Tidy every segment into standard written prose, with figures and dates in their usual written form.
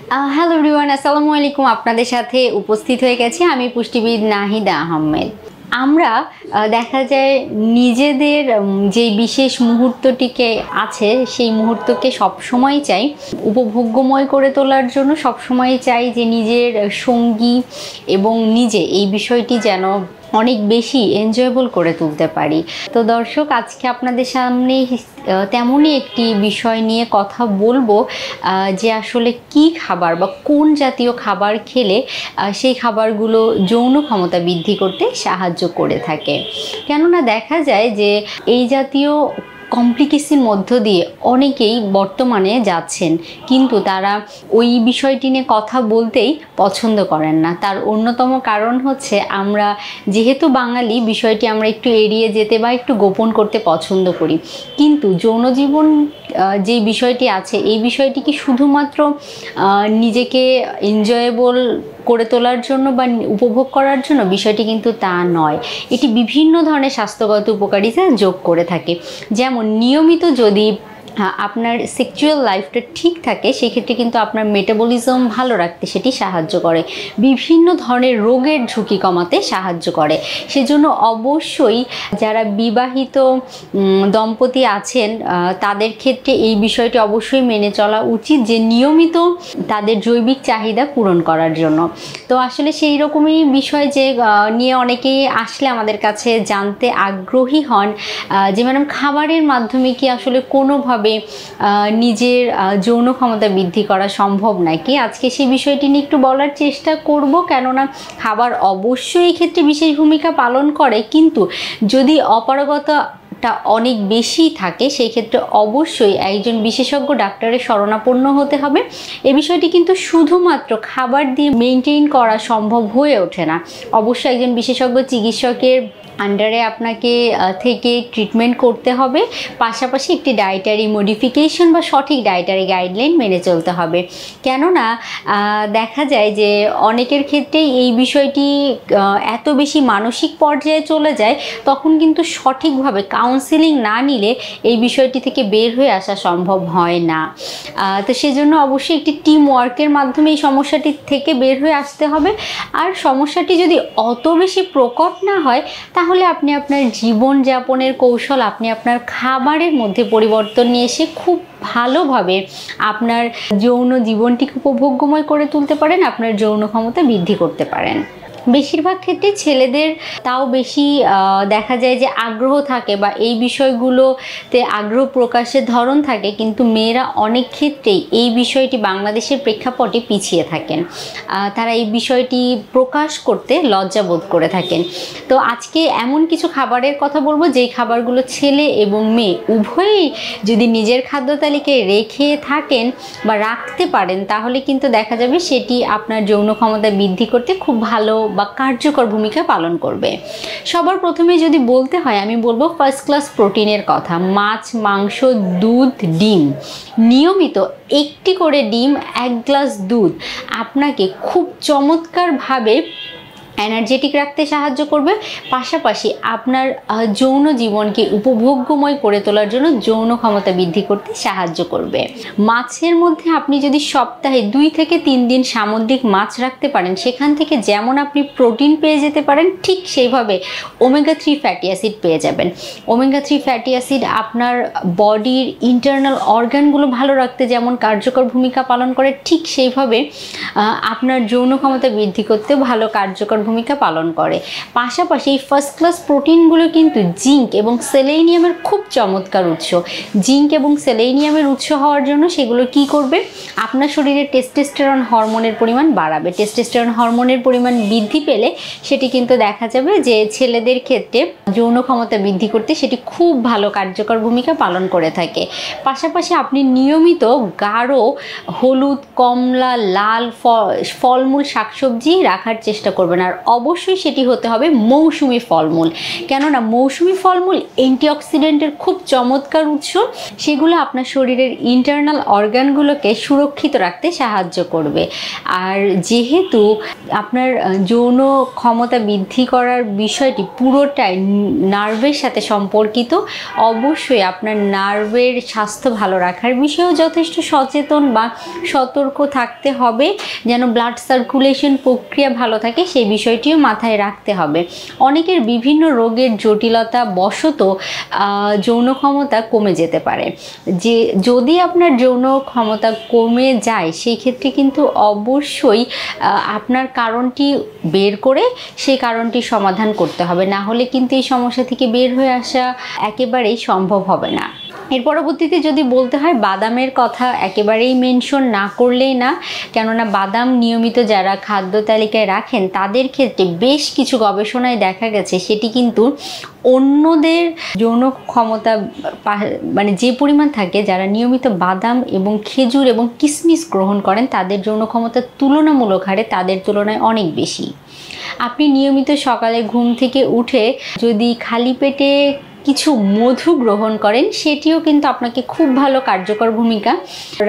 Hello everyone, আসসালামু আলাইকুম। আপনাদের সাথে উপস্থিত হয়ে গেছি আমি পুষ্টিবিদ নাহিদা আহমেদ। আমরা দেখা যায় নিজেদের যে বিশেষ মুহূর্তটিকে আছে সেই মুহূর্তকে সবসময় চাই উপভোগ্যময় করে তোলার জন্য, সবসময় চাই যে নিজের সঙ্গী এবং নিজে এই বিষয়টি যেন অনেক বেশি এনজয়েবল করে তুলতে পারি। তো দর্শক, আজকে আপনাদের সামনে তেমনই একটি বিষয় নিয়ে কথা বলবো যে আসলে কি খাবার বা কোন জাতীয় খাবার খেলে সেই খাবারগুলো যৌন ক্ষমতা বৃদ্ধি করতে সাহায্য করে থাকে। কেননা দেখা যায় যে এই জাতীয় কমপ্লিকেসির মধ্য দিয়ে অনেকেই বর্তমানে যাচ্ছেন, কিন্তু তারা ওই বিষয়টি নিয়ে কথা বলতেই পছন্দ করেন না। তার অন্যতম কারণ হচ্ছে আমরা যেহেতু বাঙালি, বিষয়টি আমরা একটু এড়িয়ে যেতে বা একটু গোপন করতে পছন্দ করি। কিন্তু যৌন জীবন যে বিষয়টি আছে, এই বিষয়টি কি শুধুমাত্র নিজেকে এনজয়েবল করে তোলার জন্য বা উপভোগ করার জন্য? বিষয়টি কিন্তু তা নয়। এটি বিভিন্ন ধরনের স্বাস্থ্যগত উপকারিতা যোগ করে থাকে। যেমন নিয়মিত যদি আপনার সেক্সুয়াল লাইফটা ঠিক থাকে, সেক্ষেত্রে কিন্তু আপনার মেটাবলিজম ভালো রাখতে সেটি সাহায্য করে, বিভিন্ন ধরনের রোগের ঝুঁকি কমাতে সাহায্য করে। সেজন্য অবশ্যই যারা বিবাহিত দম্পতি আছেন তাদের ক্ষেত্রে এই বিষয়টি অবশ্যই মেনে চলা উচিত যে নিয়মিত তাদের জৈবিক চাহিদা পূরণ করার জন্য। তো আসলে সেই রকমই বিষয় যে নিয়ে অনেকেই আসলে আমাদের কাছে জানতে আগ্রহী হন যে ম্যাডাম, খাবারের মাধ্যমে কি আসলে কোনোভাবে নিজের যৌন ক্ষমতা বৃদ্ধি করা সম্ভব নাকি? আজকে সেই বিষয়টি নিয়ে একটু বলার চেষ্টা করব। কেননা খাবার অবশ্যই এই ক্ষেত্রে বিশেষ ভূমিকা পালন করে, কিন্তু যদি অপারগতা অনেক বেশি থাকে সেই ক্ষেত্রে অবশ্যই একজন বিশেষজ্ঞ ডাক্তারের শরণাপন্ন হতে হবে। এই বিষয়টি কিন্তু শুধুমাত্র খাবার দিয়ে মেনটেন করা সম্ভব হয়ে ওঠে না। অবশ্যই একজন বিশেষজ্ঞ চিকিৎসকের আন্ডারে আপনাকে থেকে ট্রিটমেন্ট করতে হবে, পাশাপাশি একটি ডায়েটারি মডিফিকেশন বা সঠিক ডায়েটারি গাইডলাইন মেনে চলতে হবে। কেননা দেখা যায় যে অনেকের ক্ষেত্রেই এই বিষয়টি এত বেশি মানসিক পর্যায়ে চলে যায়, তখন কিন্তু সঠিকভাবে কাউন্সেলিং না নিলে এই বিষয়টি থেকে বের হয়ে আসা সম্ভব হয় না। তো সেজন্য অবশ্যই একটি টিম ওয়ার্কের মাধ্যমে এই সমস্যাটি থেকে বের হয়ে আসতে হবে। আর সমস্যাটি যদি অত বেশি প্রকট না হয়, তাহলে আপনি আপনার জীবনযাপনের কৌশল, আপনি আপনার খাবারের মধ্যে পরিবর্তন নিয়ে এসে খুব ভালোভাবে আপনার যৌন জীবনটিকে উপভোগ্যময় করে তুলতে পারেন, আপনার যৌন ক্ষমতা বৃদ্ধি করতে পারেন। বেশিরভাগ ক্ষেত্রে ছেলেদের তাও বেশি দেখা যায় যে আগ্রহ থাকে বা এই বিষয়গুলোতে আগ্রহ প্রকাশের ধরন থাকে, কিন্তু মেয়েরা অনেক ক্ষেত্রেই এই বিষয়টি বাংলাদেশের প্রেক্ষাপটে পিছিয়ে থাকেন। তারা এই বিষয়টি প্রকাশ করতে লজ্জাবোধ করে থাকেন। তো আজকে এমন কিছু খাবারের কথা বলবো যেই খাবারগুলো ছেলে এবং মেয়ে উভয়ই যদি নিজের খাদ্য তালিকায় রেখে থাকেন বা রাখতে পারেন, তাহলে কিন্তু দেখা যাবে সেটি আপনার যৌন ক্ষমতা বৃদ্ধি করতে খুব ভালো বা কার্যকর ভূমিকা পালন করবে। সবার প্রথমে যদি বলতে হয়, আমি বলবো ফার্স্ট ক্লাস প্রোটিনের কথা। মাছ, মাংস, দুধ, ডিম। নিয়মিত একটি করে ডিম, 1 গ্লাস দুধ আপনাকে খুব চমৎকারভাবে এনার্জেটিক রাখতে সাহায্য করবে, পাশাপাশি আপনার যৌন জীবনকে উপভোগ্যময় করে তোলার জন্য যৌন ক্ষমতা বৃদ্ধি করতে সাহায্য করবে। মাছের মধ্যে আপনি যদি সপ্তাহে 2 থেকে 3 দিন সামুদ্রিক মাছ রাখতে পারেন, সেখান থেকে যেমন আপনি প্রোটিন পেয়ে যেতে পারেন, ঠিক সেইভাবে ওমেগা 3 ফ্যাটি অ্যাসিড পেয়ে যাবেন। ওমেগা 3 ফ্যাটি অ্যাসিড আপনার বডির ইন্টারনাল অর্গানগুলো ভালো রাখতে যেমন কার্যকর ভূমিকা পালন করে, ঠিক সেইভাবে আপনার যৌন ক্ষমতা বৃদ্ধি করতে ভালো কার্যকর ভূমিকা পালন করে। পাশাপাশি এই ফার্স্ট ক্লাস প্রোটিনগুলো কিন্তু জিঙ্ক এবং সেলেনিয়ামের খুব চমৎকার উৎস। জিঙ্ক এবং সেলেনিয়ামের উৎস হওয়ার জন্য সেগুলো কি করবে? আপনার শরীরে টেস্টোস্টেরন হরমোনের পরিমাণ বাড়াবে। টেস্টোস্টেরন হরমোনের পরিমাণ বৃদ্ধি পেলে সেটি কিন্তু দেখা যাবে যে ছেলেদের ক্ষেত্রে যৌন ক্ষমতা বৃদ্ধি করতে সেটি খুব ভালো কার্যকর ভূমিকা পালন করে থাকে। পাশাপাশি আপনি নিয়মিত গাঢ় হলুদ, কমলা, লাল ফলমূল, শাকসবজি রাখার চেষ্টা করবেন। আর অবশ্যই সেটি হতে হবে মৌসুমি ফলমূল। কেননা মৌসুমি ফলমূল অ্যান্টিঅক্সিডেন্টের খুব চমৎকার উৎস, সেগুলো আপনার শরীরের ইন্টারনাল অর্গানগুলোকে সুরক্ষিত রাখতে সাহায্য করবে। আর যেহেতু আপনার যৌন ক্ষমতা বৃদ্ধি করার বিষয়টি পুরোটাই নার্ভের সাথে সম্পর্কিত, অবশ্যই আপনার নার্ভের স্বাস্থ্য ভালো রাখার বিষয়েও যথেষ্ট সচেতন বা সতর্ক থাকতে হবে, যেন ব্লাড সার্কুলেশন প্রক্রিয়া ভালো থাকে সেই বিষয়টিও মাথায় রাখতে হবে। অনেকের বিভিন্ন রোগের জটিলতা বশত যৌন ক্ষমতা কমে যেতে পারে। যদি আপনার যৌন ক্ষমতা কমে যায় সেই ক্ষেত্রে কিন্তু অবশ্যই আপনার কারণটি বের করে সেই কারণটি সমাধান করতে হবে, না হলে কিন্তু এই সমস্যা থেকে বের হয়ে আসা একেবারেই সম্ভব হবে না। এর পরবর্তীতে যদি বলতে হয় বাদামের কথা একেবারেই মেনশন না করলেই না, কেননা বাদাম নিয়মিত যারা খাদ্য তালিকায় রাখেন তাদের ক্ষেত্রে বেশ কিছু গবেষণায় দেখা গেছে সেটি কিন্তু অন্যদের যৌন ক্ষমতা মানে যে পরিমাণ থাকে যারা নিয়মিত বাদাম এবং খেজুর এবং কিশমিশ গ্রহণ করেন তাদের যৌন ক্ষমতা তুলনামূলক হারে তাদের তুলনায় অনেক বেশি। আপনি নিয়মিত সকালে ঘুম থেকে উঠে যদি খালি পেটে কিছু মধু গ্রহণ করেন সেটিও কিন্তু আপনাকে খুব ভালো কার্যকর ভূমিকা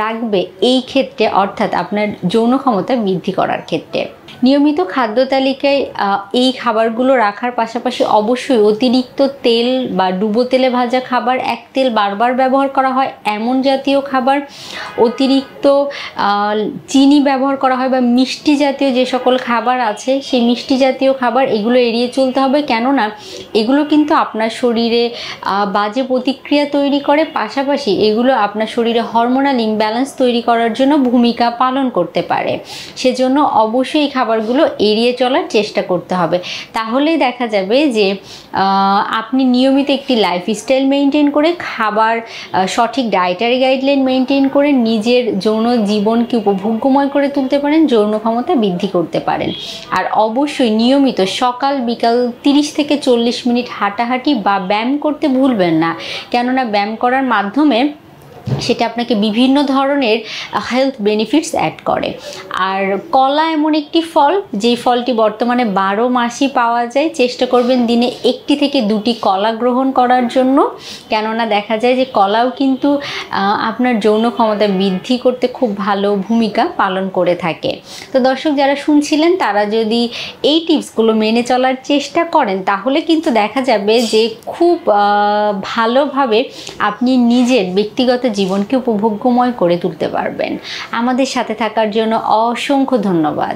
রাখবে এই ক্ষেত্রে, অর্থাৎ আপনার যৌন ক্ষমতা বৃদ্ধি করার ক্ষেত্রে। নিয়মিত খাদ্য তালিকায় এই খাবারগুলো রাখার পাশাপাশি অবশ্যই অতিরিক্ত তেল বা ডুবো তেলে ভাজা খাবার, এক তেল বারবার ব্যবহার করা হয় এমন জাতীয় খাবার, অতিরিক্ত চিনি ব্যবহার করা হয় বা মিষ্টি জাতীয় যে সকল খাবার আছে সেই মিষ্টি জাতীয় খাবার এগুলো এড়িয়ে চলতে হবে। কেননা এগুলো কিন্তু আপনার শরীরে বাজে প্রতিক্রিয়া তৈরি করে, পাশাপাশি এগুলো আপনার শরীরে হরমোনাল ইমব্যালেন্স তৈরি করার জন্য ভূমিকা পালন করতে পারে। সেজন্য অবশ্যই এই খাবারগুলো এড়িয়ে চলার চেষ্টা করতে হবে। তাহলেই দেখা যাবে যে আপনি নিয়মিত একটি লাইফস্টাইল মেনটেন করে খাবার, সঠিক ডায়েটারি গাইডলাইন মেনটেন করে নিজের যৌন জীবনকে উপভোগ্যময় করে তুলতে পারেন, যৌন ক্ষমতা বৃদ্ধি করতে পারেন। আর অবশ্যই নিয়মিত সকাল বিকাল 30 থেকে 40 মিনিট হাঁটাহাঁটি বা ব্যায়াম করতে ভুলবেন না, কেননা ব্যায়াম করার মাধ্যমে সেটা আপনাকে বিভিন্ন ধরনের হেলথ বেনিফিটস অ্যাড করে। আর কলা এমন একটি ফল যেই ফলটি বর্তমানে 12 মাসই পাওয়া যায়। চেষ্টা করবেন দিনে 1 থেকে 2টি কলা গ্রহণ করার জন্য, কেননা দেখা যায় যে কলাও কিন্তু আপনার যৌন ক্ষমতা বৃদ্ধি করতে খুব ভালো ভূমিকা পালন করে থাকে। তো দর্শক যারা শুনছিলেন তারা যদি এই টিপসগুলো মেনে চলার চেষ্টা করেন তাহলে কিন্তু দেখা যাবে যে খুব ভালোভাবে আপনি নিজের ব্যক্তিগত জীবনকে উপভোগ্যময় করে তুলতে পারবেন। আমাদের সাথে থাকার জন্য অসংখ্য ধন্যবাদ।